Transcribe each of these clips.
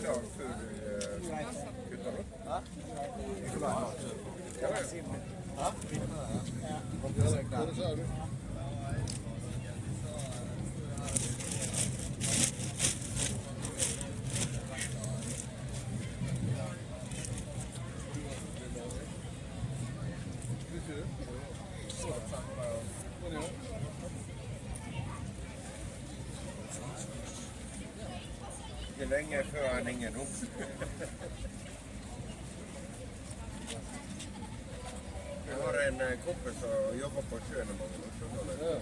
dag før du kutter opp? Ja. Ikke lenge før han ingen opp. Jeg har en kompis som jobber på sjøen i mange år.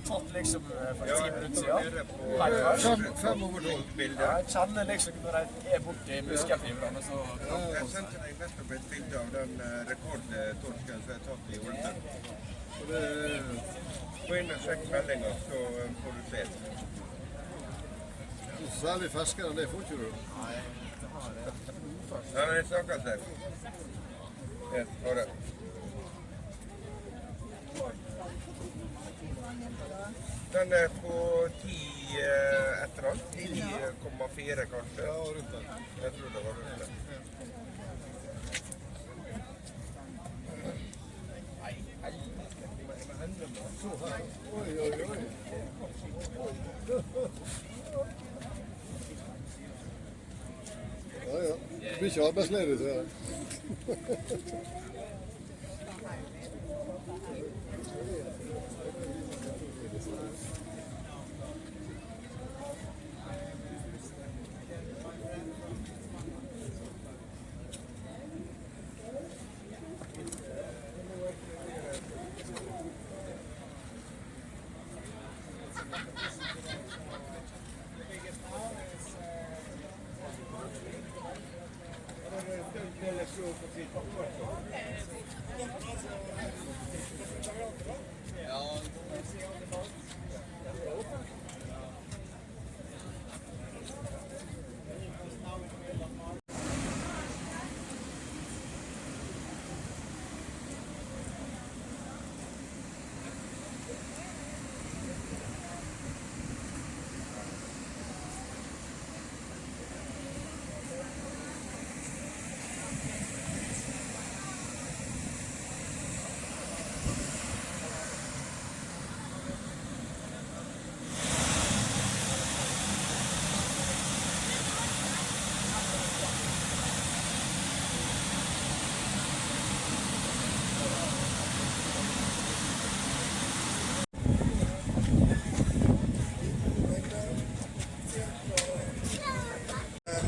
Tatt liksom for 10 minutter siden. 5 over 12 bilder. Jeg kjenner liksom når jeg er borte i muskelfibrene. Jeg sendte deg nettopp et bilde av den rekordtorsken som jeg tatt i Ålesund. Gå inn og sjekk meldingen, så får du se. Særlig ferskere enn det får ikke du. Nei, det har jeg. Ja, men jeg snakker seg. Ja, ha det. Den er på 10 et eller annet, 9,4 kanskje. Ja, rundt den. Jeg tror det var rundt den. Så her. Oi, oi, oi. Ja, ja. Du blir ikke arbeidsledig, ser jeg.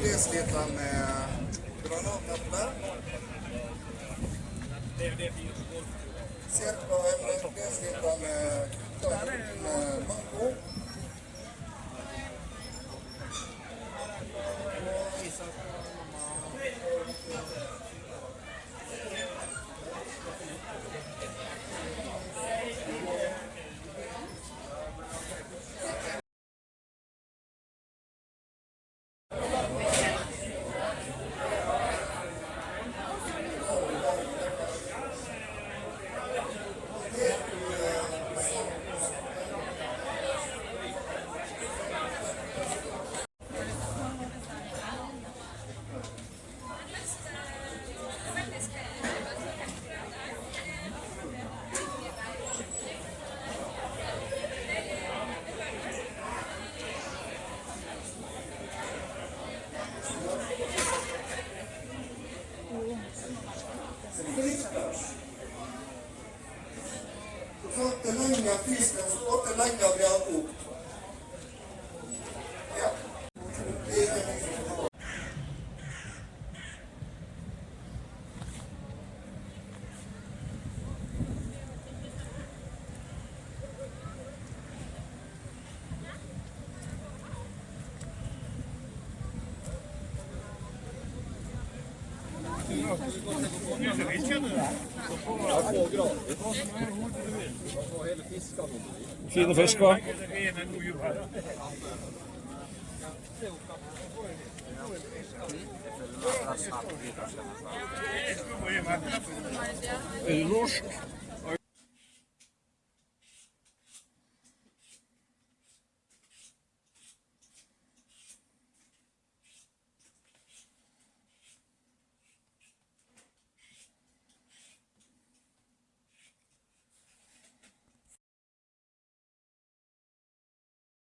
Desiliter med granatnøtter. Cirka en desiliter med mango. Så lenger fisken står, til lenger blir den kokt. Ja. Fine fisk, hva? Er det norsk?